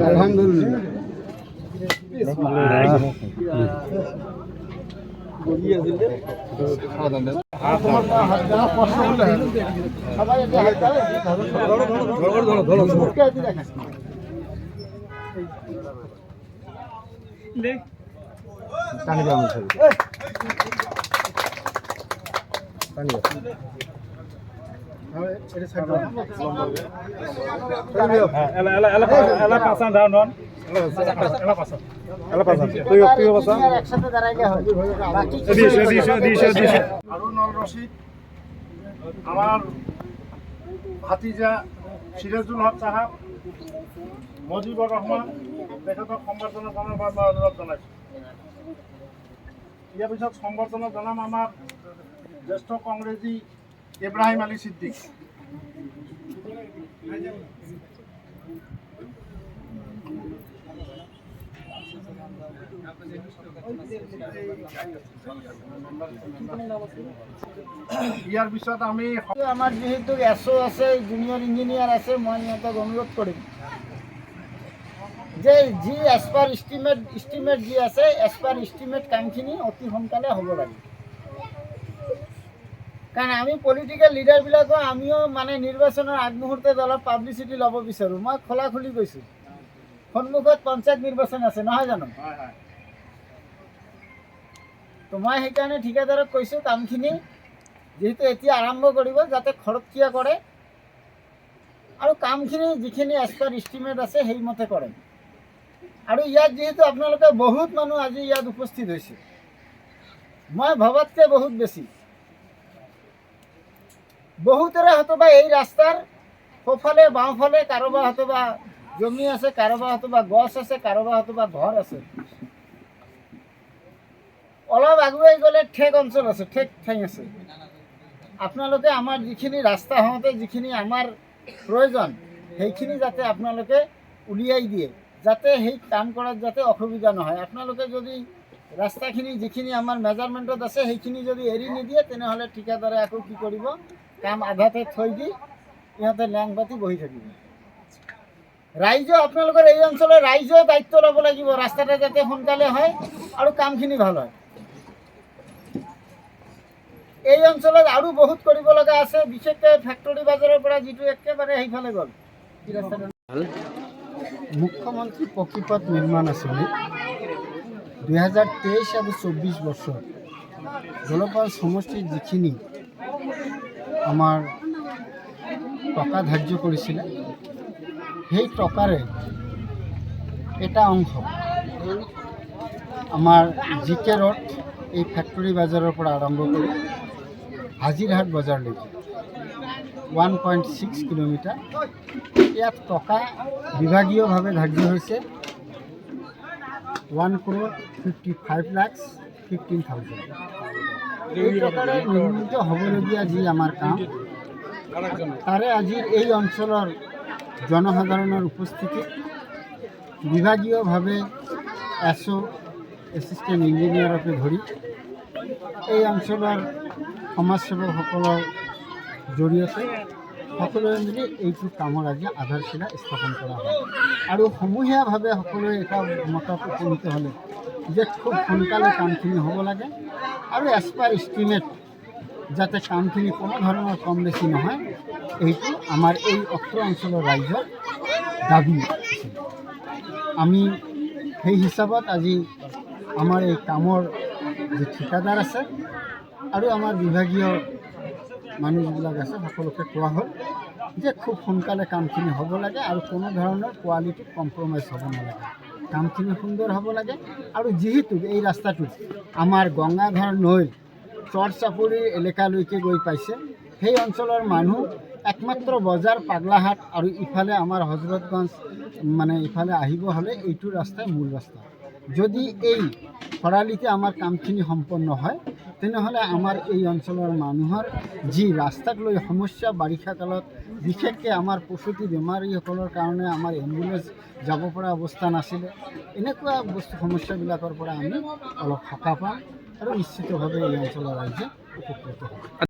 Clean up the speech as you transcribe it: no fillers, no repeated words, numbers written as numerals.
আলহামদুলিল্লাহ আমাৰ ভাতিজা সিৰাজুল হক সাহেব মজিবুৰ ৰহমান তেখেতক সম্বৰ্ধনা জনাৰ বাবে অনুৰোধ জনাইছোঁ। ইয়াৰ পিছত সম্বৰ্ধনা জনাম আমাৰ জ্যেষ্ঠ কংগ্ৰেছী ইব্ৰাহিম আলী সিদ্দিক। ইয়াৰ পিছত আমি আমাৰ যেহেতু এসও আছে, জুনিয়ৰ ইঞ্জিনিয়াৰ আছে, মই ইহঁতক অনুৰোধ কৰিম যে যি এজ পাৰ ইষ্টিমেট যি আছে, এজ পাৰ ইষ্টিমেট কামখিনি অতি সোনকালে হ'ব লাগে। কাৰণ আমি পলিটিকেল লিডাৰবিলাকো আমিও মানে নিৰ্বাচনৰ আগমুহূৰ্তত অলপ পাব্লিচিটি ল'ব বিচাৰোঁ। মই খোলাখুলি কৈছোঁ, সন্মুখত পঞ্চায়ত নিৰ্বাচন আছে নহয় জানো? তো মই সেইকাৰণে ঠিকাদাৰক কৈছোঁ কামখিনি যেহেতু এতিয়া আৰম্ভ কৰিব যাতে খৰতকীয়া কৰে আৰু কামখিনি যিখিনি এজ পাৰ ইষ্টিমেট আছে সেইমতে কৰে। আৰু ইয়াত যিহেতু আপোনালোকে বহুত মানুহ আজি ইয়াত উপস্থিত হৈছে, মই ভবাতকৈ বহুত বেছি। বহুতৰে হয়তোবা এই ৰাস্তাৰ সোঁফালে বাওঁফালে কাৰোবাৰ হয়তোবা জমি আছে, কাৰোবাৰ হয়তোবা গছ আছে, কাৰোবাৰ হয়তোবা ঘৰ আছে। অলপ আগুৱাই গ'লে ঠেক অঞ্চল আছে, ঠেক ঠাই আছে। আপোনালোকে আমাৰ যিখিনি ৰাস্তা হওঁতে যিখিনি আমাৰ প্ৰয়োজন সেইখিনি যাতে আপোনালোকে উলিয়াই দিয়ে, যাতে সেই কাম কৰাত যাতে অসুবিধা নহয়। আপোনালোকে যদি ৰাস্তাখিনি যিখিনি আমাৰ মেজাৰমেণ্টত আছে সেইখিনি যদি এৰি নিদিয়ে তেনেহ'লে ঠিকাদাৰে আকৌ কি কৰিব, কাম আধাতে থৈ দি ইহঁতে লেং পাতি বহি থাকিব। ৰাইজেও আপোনালোকৰ এই অঞ্চলৰ ৰাইজেও দায়িত্ব ল'ব লাগিব ৰাস্তাটা যাতে সোনকালে হয় আৰু কামখিনি ভাল হয়। এই অঞ্চলত আৰু বহুত কৰিব লগা আছে, বিশেষকৈ ফেক্টৰী বাজাৰৰ পৰা যিটো একেবাৰে সেইফালে গ'ল মুখ্যমন্ত্ৰী পকীপথ নিৰ্মাণ আঁচনি 2023 আৰু 24 বছৰ জলপাল সমষ্টিৰ যিখিনি আমাৰ টকা ধাৰ্য কৰিছিলে সেই টকাৰে এটা অংশ আমাৰ জিকে ৰোড এই ফেক্টৰী বাজাৰৰ পৰা আৰম্ভ কৰি হাজিৰহাট বজাৰলৈকে 1.6 কিলোমিটাৰ ইয়াত টকা বিভাগীয়ভাৱে ধাৰ্য হৈছে 1,55,15,000। এই টকাৰে নিৰ্মিত হ'বলগীয়া যি আমাৰ কাম তাৰে আজিৰ এই অঞ্চলৰ জনসাধাৰণৰ উপস্থিতিত বিভাগীয়ভাৱে এছও এছিষ্টেণ্ট ইঞ্জিনিয়াৰকে ধৰি এই অঞ্চলৰ সমাজসেৱকসকলৰ জৰিয়তে সকলোৱে মিলি এইটো কামৰ আজি আধাৰশিলা স্থাপন কৰা হয়। আৰু সমূহীয়াভাৱে সকলোৱে এটা মতত উপনীত হ'লে যে খুব সোনকালে কামখিনি হ'ব লাগে আৰু এজ পাৰ ইষ্টিমেট যাতে কামখিনি কোনো ধৰণৰ কম বেছি নহয়, এইটো আমাৰ এই অত্ৰ অঞ্চলৰ ৰাইজৰ দাবী আছিল। আমি সেই হিচাপত আজি আমাৰ এই কামৰ যে ঠিকাদাৰ আছে আৰু আমাৰ বিভাগীয় মানুহ যিবিলাক আছে সকলোকে কোৱা হ'ল যে খুব সোনকালে কামখিনি হ'ব লাগে আৰু কোনো ধৰণৰ কোৱালিটিত কম্প্ৰমাইজ হ'ব নালাগে, কামখিনি সুন্দৰ হ'ব লাগে। আৰু যিহেতু এই ৰাস্তাটো আমাৰ গংগাধাৰ নৈৰ চৰ চাপৰি এলেকালৈকে গৈ পাইছে, সেই অঞ্চলৰ মানুহ একমাত্ৰ বজাৰ পাগলাহাট আৰু ইফালে আমাৰ হজৰতগঞ্জ মানে ইফালে আহিব হ'লে এইটো ৰাস্তাই মূল ৰাস্তা। যদি এই খৰালিতে আমাৰ কামখিনি সম্পন্ন হয় তেনেহ'লে আমাৰ এই অঞ্চলৰ মানুহৰ যি ৰাস্তাক লৈ সমস্যা, বাৰিষা কালত বিশেষকৈ আমাৰ প্ৰসূতি বেমাৰীসকলৰ কাৰণে আমাৰ এম্বুলেঞ্চ যাব পৰা অৱস্থা নাছিলে। এনেকুৱা সমস্যাবিলাকৰ পৰা আমি অলপ সকাহ পাম আৰু নিশ্চিতভাৱে এই অঞ্চলৰ ৰাইজে উপকৃত হ'ব।